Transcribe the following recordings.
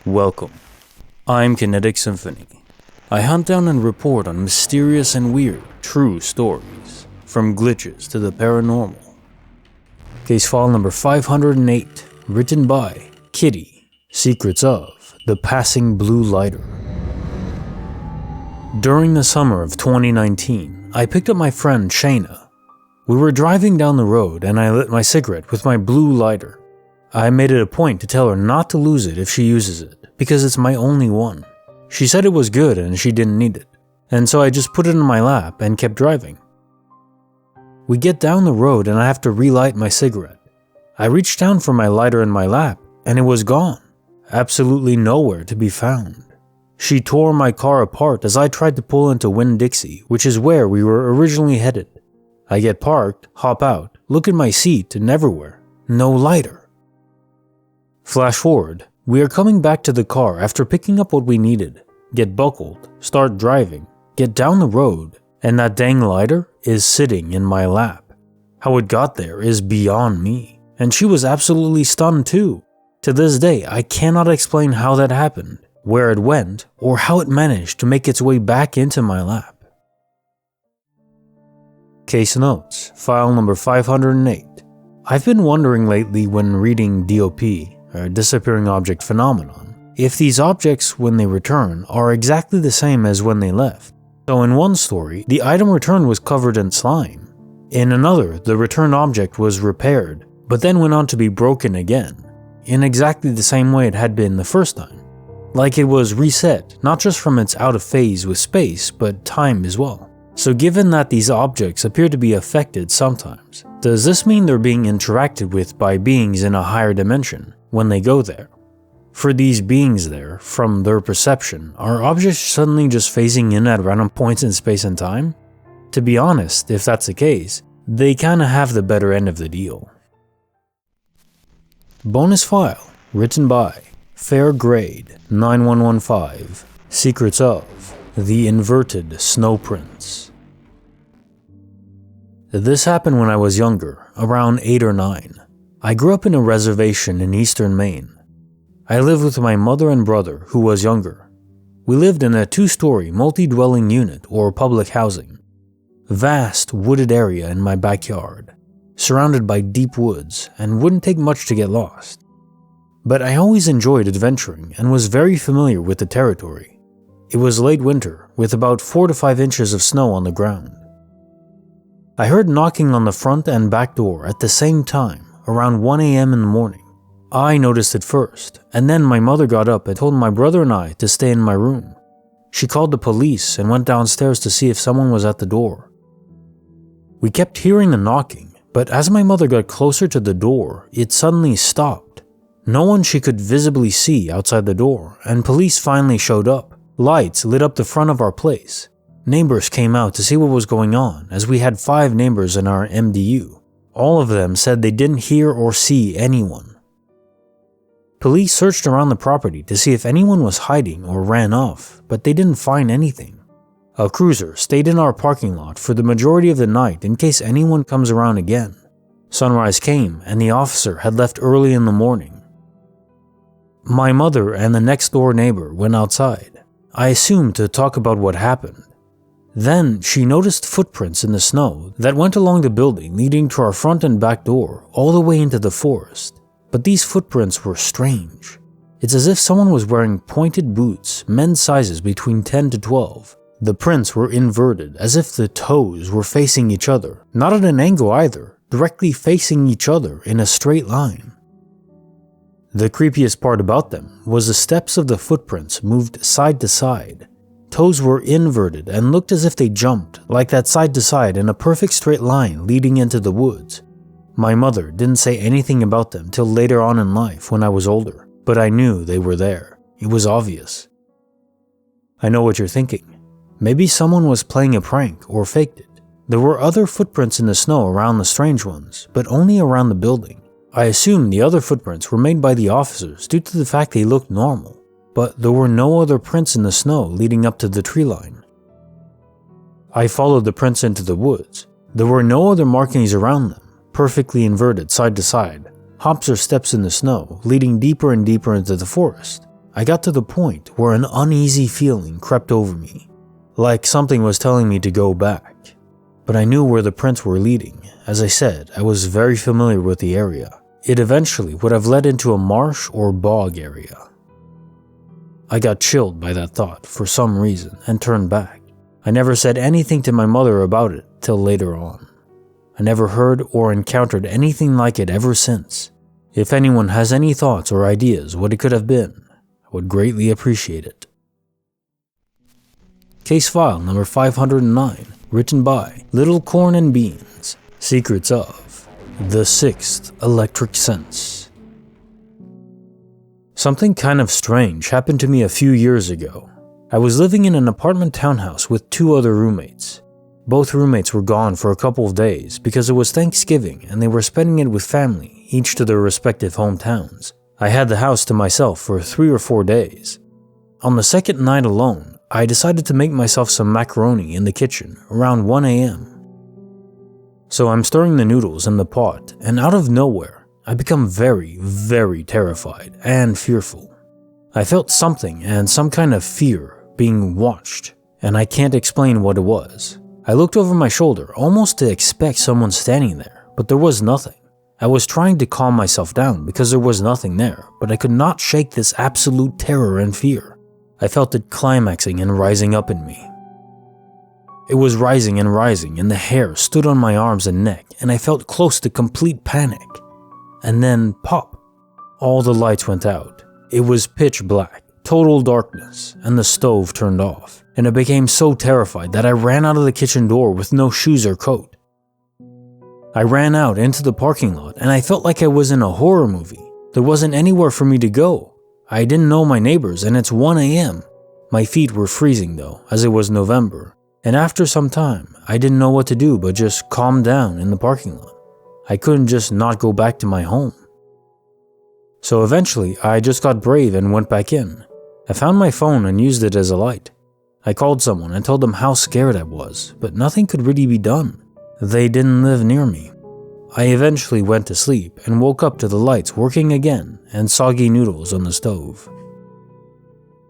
Welcome. I'm Kinetic Symphony. I hunt down and report on mysterious and weird, true stories, from glitches to the paranormal. Case file number 508, written by Kitty, Secrets of the Passing Blue Lighter. During the summer of 2019, I picked up my friend Shayna. We were driving down the road and I lit my cigarette with my blue lighter. I made it a point to tell her not to lose it if she uses it, because it's my only one. She said it was good and she didn't need it, and so I just put it in my lap and kept driving. We get down the road and I have to relight my cigarette. I reached down for my lighter in my lap and it was gone, absolutely nowhere to be found. She tore my car apart as I tried to pull into Winn-Dixie, which is where we were originally headed. I get parked, hop out, look at my seat, and everywhere, no lighter. Flash forward, we are coming back to the car after picking up what we needed, get buckled, start driving, get down the road, and that dang lighter is sitting in my lap. How it got there is beyond me, and she was absolutely stunned too. To this day, I cannot explain how that happened, where it went, or how it managed to make its way back into my lap. Case notes, file number 508. I've been wondering lately when reading DOP, or Disappearing Object Phenomenon, if these objects when they return are exactly the same as when they left. So in one story, the item returned was covered in slime. In another, the returned object was repaired, but then went on to be broken again, in exactly the same way it had been the first time. Like it was reset, not just from its out of phase with space, but time as well. So given that these objects appear to be affected sometimes, does this mean they're being interacted with by beings in a higher dimension when they go there? For these beings there, from their perception, are objects suddenly just phasing in at random points in space and time? To be honest, if that's the case, they kinda have the better end of the deal. Bonus file, written by Fair Grade 9115, Secrets of the Inverted Snow Prince. This happened when I was younger, around 8 or 9. I grew up in a reservation in eastern Maine. I lived with my mother and brother, who was younger. We lived in a 2-story multi-dwelling unit or public housing. Vast wooded area in my backyard, surrounded by deep woods, and wouldn't take much to get lost. But I always enjoyed adventuring and was very familiar with the territory. It was late winter, with about 4 to 5 inches of snow on the ground. I heard knocking on the front and back door at the same time, around 1 a.m. in the morning. I noticed it first, and then my mother got up and told my brother and I to stay in my room. She called the police and went downstairs to see if someone was at the door. We kept hearing the knocking, but as my mother got closer to the door, it suddenly stopped. No one she could visibly see outside the door, and police finally showed up. Lights lit up the front of our place. Neighbors came out to see what was going on, as we had 5 neighbors in our MDU. All of them said they didn't hear or see anyone. Police searched around the property to see if anyone was hiding or ran off, but they didn't find anything. A cruiser stayed in our parking lot for the majority of the night in case anyone comes around again. Sunrise came and the officer had left early in the morning. My mother and the next door neighbor went outside, I assumed to talk about what happened. Then she noticed footprints in the snow that went along the building leading to our front and back door all the way into the forest. But these footprints were strange. It's as if someone was wearing pointed boots, men's sizes between 10 to 12. The prints were inverted, as if the toes were facing each other, not at an angle either, directly facing each other in a straight line. The creepiest part about them was the steps of the footprints moved side to side. Toes were inverted and looked as if they jumped, like that side to side in a perfect straight line leading into the woods. My mother didn't say anything about them till later on in life when I was older, but I knew they were there. It was obvious. I know what you're thinking. Maybe someone was playing a prank or faked it. There were other footprints in the snow around the strange ones, but only around the building. I assumed the other footprints were made by the officers due to the fact they looked normal. But there were no other prints in the snow leading up to the tree line. I followed the prints into the woods. There were no other markings around them, perfectly inverted side to side, hops or steps in the snow leading deeper and deeper into the forest. I got to the point where an uneasy feeling crept over me, like something was telling me to go back. But I knew where the prints were leading. As I said, I was very familiar with the area. It eventually would have led into a marsh or bog area. I got chilled by that thought for some reason and turned back. I never said anything to my mother about it till later on. I never heard or encountered anything like it ever since. If anyone has any thoughts or ideas what it could have been, I would greatly appreciate it. Case file number 509, written by LilCornandbeans, Secrets of the Sixth Electric Sense. Something kind of strange happened to me a few years ago. I was living in an apartment townhouse with 2 other roommates. Both roommates were gone for a couple of days because it was Thanksgiving and they were spending it with family, each to their respective hometowns. I had the house to myself for 3 or 4 days. On the second night alone, I decided to make myself some macaroni in the kitchen around 1 a.m. So I'm stirring the noodles in the pot, and out of nowhere, I become very, very terrified and fearful. I felt something and some kind of fear being watched, and I can't explain what it was. I looked over my shoulder almost to expect someone standing there, but there was nothing. I was trying to calm myself down because there was nothing there, but I could not shake this absolute terror and fear. I felt it climaxing and rising up in me. It was rising, and the hair stood on my arms and neck, and I felt close to complete panic. And then, pop! All the lights went out. It was pitch black, total darkness, and the stove turned off, and I became so terrified that I ran out of the kitchen door with no shoes or coat. I ran out into the parking lot, and I felt like I was in a horror movie. There wasn't anywhere for me to go. I didn't know my neighbors, and it's 1 a.m. My feet were freezing though, as it was November, and after some time, I didn't know what to do but just calm down in the parking lot. I couldn't just not go back to my home. So eventually, I just got brave and went back in. I found my phone and used it as a light. I called someone and told them how scared I was, but nothing could really be done. They didn't live near me. I eventually went to sleep and woke up to the lights working again and soggy noodles on the stove.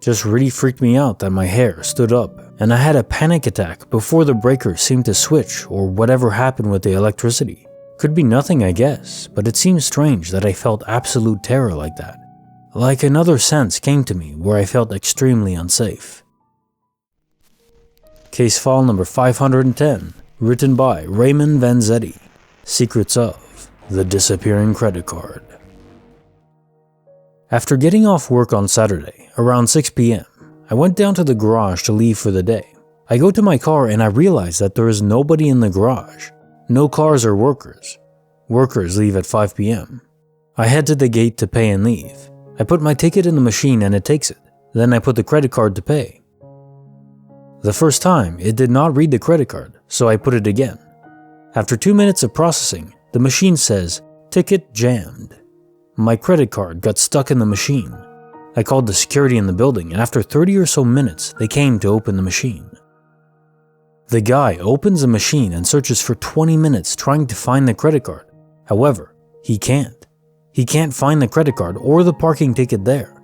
Just really freaked me out that my hair stood up and I had a panic attack before the breaker seemed to switch or whatever happened with the electricity. Could be nothing, I guess, but it seems strange that I felt absolute terror like that. Like another sense came to me where I felt extremely unsafe. Case file number 510, written by RaymondVanzetti, Secrets of the Disappearing Credit Card. After getting off work on Saturday, around 6 p.m., I went down to the garage to leave for the day. I go to my car and I realize that there is nobody in the garage. No cars or workers. Workers leave at 5 p.m. I head to the gate to pay and leave. I put my ticket in the machine and it takes it. Then I put the credit card to pay. The first time, it did not read the credit card, so I put it again. After 2 minutes of processing, the machine says, "Ticket jammed." My credit card got stuck in the machine. I called the security in the building, and after 30 or so minutes, they came to open the machine. The guy opens the machine and searches for 20 minutes trying to find the credit card. However, he can't. He can't find the credit card or the parking ticket there.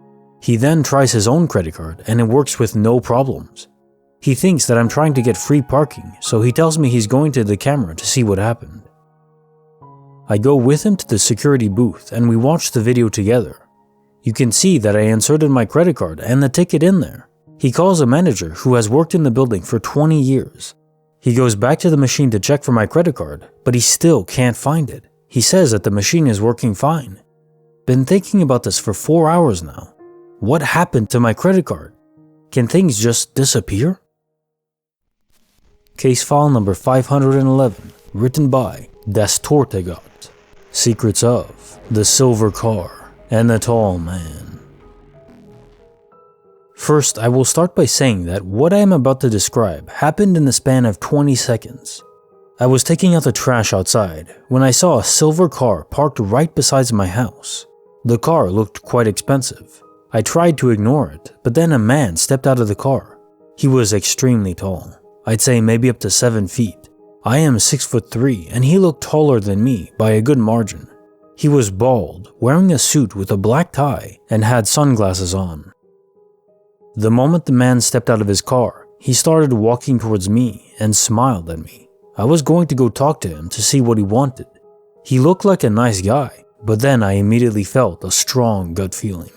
He then tries his own credit card, and it works with no problems. He thinks that I'm trying to get free parking, so he tells me he's going to the camera to see what happened. I go with him to the security booth and we watch the video together. You can see that I inserted my credit card and the ticket in there. He calls a manager who has worked in the building for 20 years. He goes back to the machine to check for my credit card, but he still can't find it. He says that the machine is working fine. Been thinking about this for 4 hours now. What happened to my credit card? Can things just disappear? Case file number 511, written by Das Tortegot, Secrets of the Silver Car and the Tall Man. First, I will start by saying that what I am about to describe happened in the span of 20 seconds. I was taking out the trash outside when I saw a silver car parked right beside my house. The car looked quite expensive. I tried to ignore it, but then a man stepped out of the car. He was extremely tall. I'd say maybe up to 7 feet. I am 6'3" and he looked taller than me by a good margin. He was bald, wearing a suit with a black tie, and had sunglasses on. The moment the man stepped out of his car, he started walking towards me and smiled at me. I was going to go talk to him to see what he wanted. He looked like a nice guy, but then I immediately felt a strong gut feeling.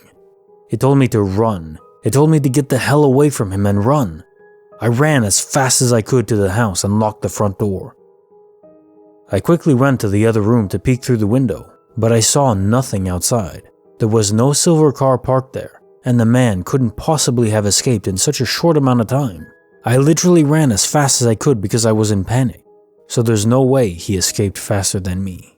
It told me to run. It told me to get the hell away from him and run. I ran as fast as I could to the house and locked the front door. I quickly ran to the other room to peek through the window, but I saw nothing outside. There was no silver car parked there, and the man couldn't possibly have escaped in such a short amount of time. I literally ran as fast as I could because I was in panic, so there's no way he escaped faster than me.